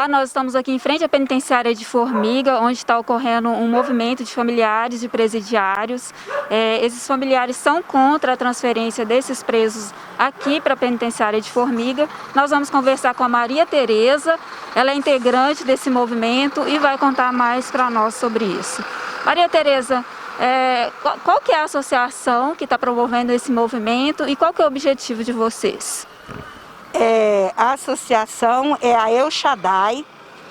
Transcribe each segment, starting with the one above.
Nós estamos aqui em frente à penitenciária de Formiga, onde está ocorrendo um movimento de familiares de presidiários. Esses familiares são contra a transferência desses presos aqui para a penitenciária de Formiga. Nós vamos conversar com a Maria Tereza, ela é integrante desse movimento e vai contar mais para nós sobre isso. Maria Tereza, qual que é a associação que está promovendo esse movimento e qual que é o objetivo de vocês? A associação é a El Shaddai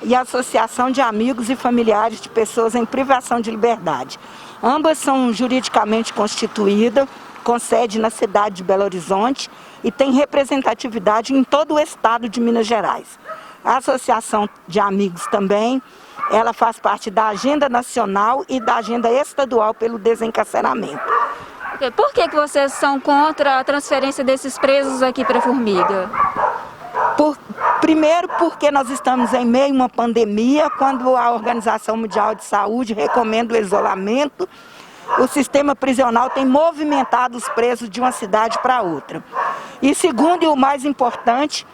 e a Associação de Amigos e Familiares de Pessoas em Privação de Liberdade. Ambas são juridicamente constituídas, com sede na cidade de Belo Horizonte e tem representatividade em todo o estado de Minas Gerais. A Associação de Amigos também, ela faz parte da Agenda Nacional e da Agenda Estadual pelo Desencarceramento. Por que vocês são contra a transferência desses presos aqui para Formiga? Primeiro porque nós estamos em meio a uma pandemia, quando a Organização Mundial de Saúde recomenda o isolamento, o sistema prisional tem movimentado os presos de uma cidade para outra. E segundo, e o mais importante,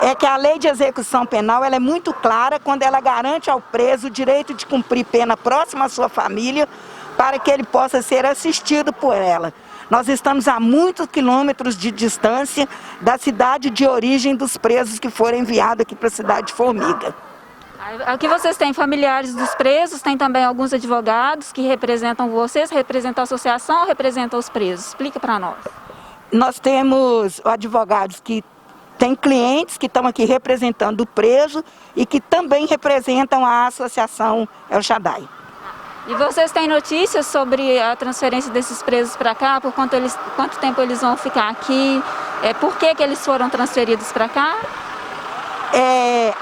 é que a lei de execução penal ela é muito clara quando ela garante ao preso o direito de cumprir pena próxima à sua família, para que ele possa ser assistido por ela. Nós estamos a muitos quilômetros de distância da cidade de origem dos presos que foram enviados aqui para a cidade de Formiga. Aqui vocês têm familiares dos presos, tem também alguns advogados que representam vocês, representam a associação ou representam os presos? Explica para nós. Nós temos advogados que têm clientes que estão aqui representando o preso e que também representam a associação El Shaddai. E vocês têm notícias sobre a transferência desses presos para cá? Por quanto tempo eles vão ficar aqui? Por que eles foram transferidos para cá?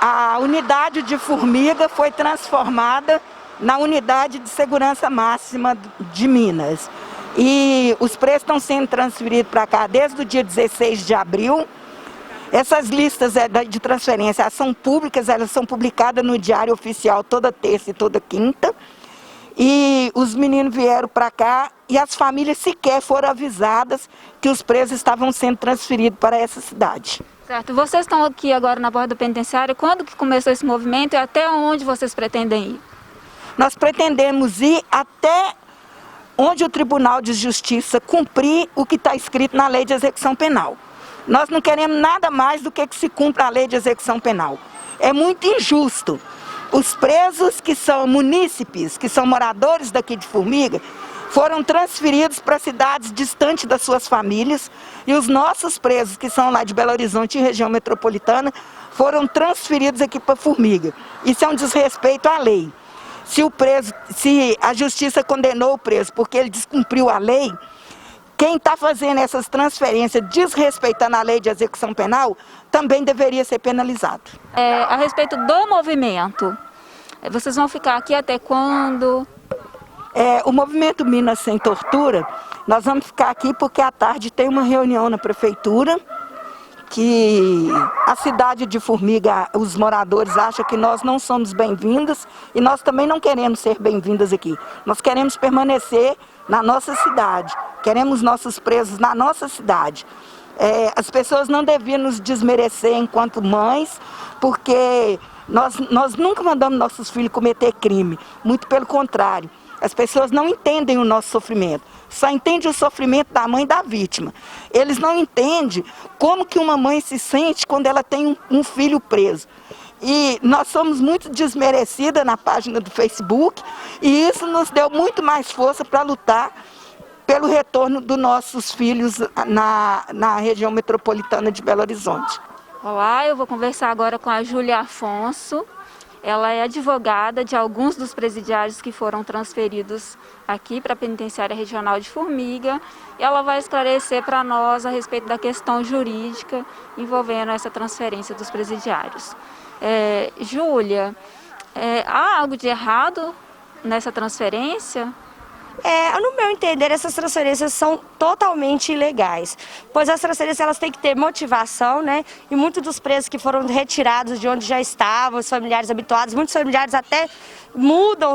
A unidade de Formiga foi transformada na unidade de segurança máxima de Minas. E os presos estão sendo transferidos para cá desde o dia 16 de abril. Essas listas de transferência são públicas, elas são publicadas no Diário Oficial toda terça e toda quinta. E os meninos vieram para cá e as famílias sequer foram avisadas que os presos estavam sendo transferidos para essa cidade. Certo. Vocês estão aqui agora na porta da penitenciária. Quando que começou esse movimento e até onde vocês pretendem ir? Nós pretendemos ir até onde o Tribunal de Justiça cumprir o que está escrito na Lei de Execução Penal. Nós não queremos nada mais do que se cumpra a Lei de Execução Penal. É muito injusto. Os presos que são munícipes, que são moradores daqui de Formiga, foram transferidos para cidades distantes das suas famílias e os nossos presos, que são lá de Belo Horizonte e região metropolitana, foram transferidos aqui para Formiga. Isso é um desrespeito à lei. Se a justiça condenou o preso porque ele descumpriu a lei, quem está fazendo essas transferências desrespeitando a lei de execução penal também deveria ser penalizado. A respeito do movimento, vocês vão ficar aqui até quando? O movimento Minas Sem Tortura, nós vamos ficar aqui porque à tarde tem uma reunião na prefeitura que a cidade de Formiga, os moradores acham que nós não somos bem-vindas e nós também não queremos ser bem-vindas aqui. Nós queremos permanecer na nossa cidade, queremos nossos presos na nossa cidade. As pessoas não deviam nos desmerecer enquanto mães, porque nós nunca mandamos nossos filhos cometer crime, muito pelo contrário. As pessoas não entendem o nosso sofrimento, só entendem o sofrimento da mãe e da vítima. Eles não entendem como que uma mãe se sente quando ela tem um filho preso. E nós somos muito desmerecidas na página do Facebook e isso nos deu muito mais força para lutar pelo retorno dos nossos filhos na região metropolitana de Belo Horizonte. Olá, eu vou conversar agora com a Júlia Afonso. Ela é advogada de alguns dos presidiários que foram transferidos aqui para a Penitenciária Regional de Formiga. E ela vai esclarecer para nós a respeito da questão jurídica envolvendo essa transferência dos presidiários. Júlia, há algo de errado nessa transferência? No meu entender, essas transferências são totalmente ilegais, pois as transferências elas têm que ter motivação, né? E muitos dos presos que foram retirados de onde já estavam, os familiares habituados, muitos familiares até mudam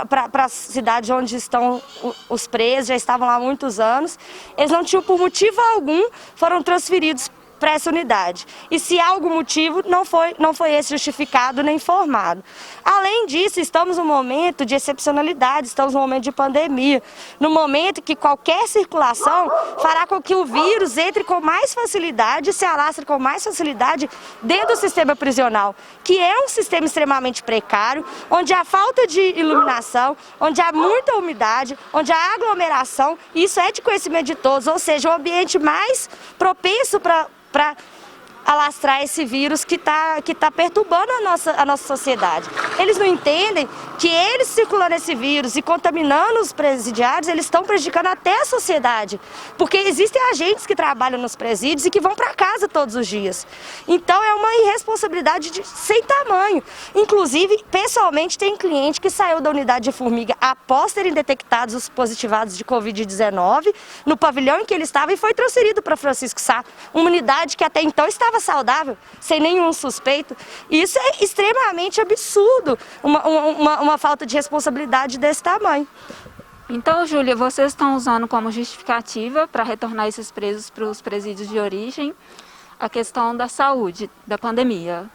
para a cidade onde estão os presos, já estavam lá há muitos anos. Eles não tinham por motivo algum, foram transferidos para essa unidade. E se há algum motivo, não foi esse justificado nem informado. Além disso, estamos num momento de excepcionalidade, estamos num momento de pandemia, no momento que qualquer circulação fará com que o vírus entre com mais facilidade e se alastre com mais facilidade dentro do sistema prisional, que é um sistema extremamente precário, onde há falta de iluminação, onde há muita umidade, onde há aglomeração, e isso é de conhecimento de todos, ou seja, o ambiente mais propenso para alastrar esse vírus que tá perturbando a nossa sociedade. Eles não entendem que eles circulando esse vírus e contaminando os presidiários, eles estão prejudicando até a sociedade, porque existem agentes que trabalham nos presídios e que vão para casa todos os dias. Então é uma irresponsabilidade sem tamanho. Inclusive, pessoalmente, tem cliente que saiu da unidade de Formiga após terem detectados os positivados de Covid-19 no pavilhão em que ele estava e foi transferido para Francisco Sá, uma unidade que até então estava saudável, sem nenhum suspeito. Isso é extremamente absurdo, uma falta de responsabilidade desse tamanho. Então, Júlia, vocês estão usando como justificativa para retornar esses presos para os presídios de origem a questão da saúde, da pandemia?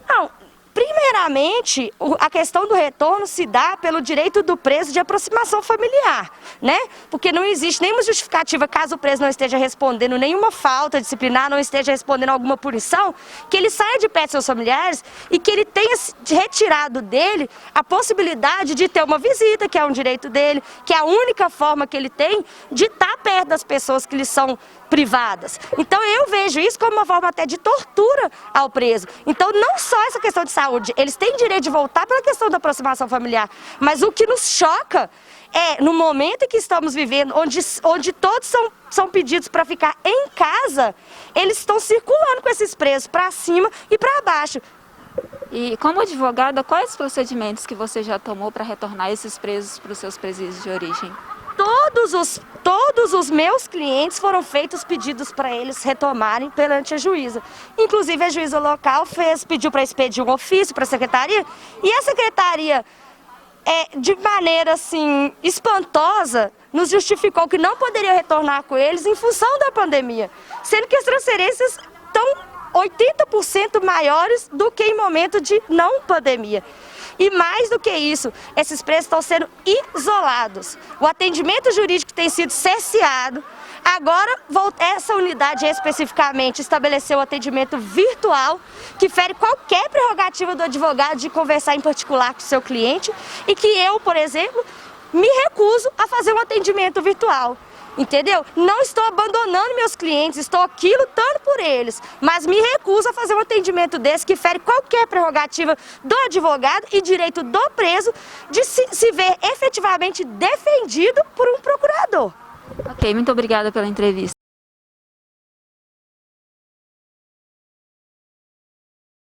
Não. Primeiramente, a questão do retorno se dá pelo direito do preso de aproximação familiar, né? Porque não existe nenhuma justificativa, caso o preso não esteja respondendo nenhuma falta disciplinar, não esteja respondendo alguma punição, que ele saia de perto de seus familiares e que ele tenha retirado dele a possibilidade de ter uma visita, que é um direito dele, que é a única forma que ele tem de estar perto das pessoas que lhe são privadas. Então eu vejo isso como uma forma até de tortura ao preso. Então não só essa questão de saúde, eles têm direito de voltar pela questão da aproximação familiar, mas o que nos choca é, no momento em que estamos vivendo, onde todos são pedidos para ficar em casa, eles estão circulando com esses presos para cima e para baixo. E como advogada, quais procedimentos que você já tomou para retornar esses presos para os seus presídios de origem? Todos os meus clientes foram feitos pedidos para eles retomarem perante a juíza. Inclusive a juíza local pediu para expedir um ofício para a secretaria, e a secretaria, de maneira assim espantosa, nos justificou que não poderia retornar com eles em função da pandemia, sendo que as transferências estão 80% maiores do que em momento de não pandemia. E mais do que isso, esses presos estão sendo isolados. O atendimento jurídico tem sido cerceado. Agora, essa unidade especificamente estabeleceu o atendimento virtual, que fere qualquer prerrogativa do advogado de conversar em particular com o seu cliente, e que eu, por exemplo, me recuso a fazer um atendimento virtual. Entendeu? Não estou abandonando meus clientes, estou aqui lutando por eles, mas me recuso a fazer um atendimento desse que fere qualquer prerrogativa do advogado e direito do preso de se ver efetivamente defendido por um procurador. Ok, muito obrigada pela entrevista.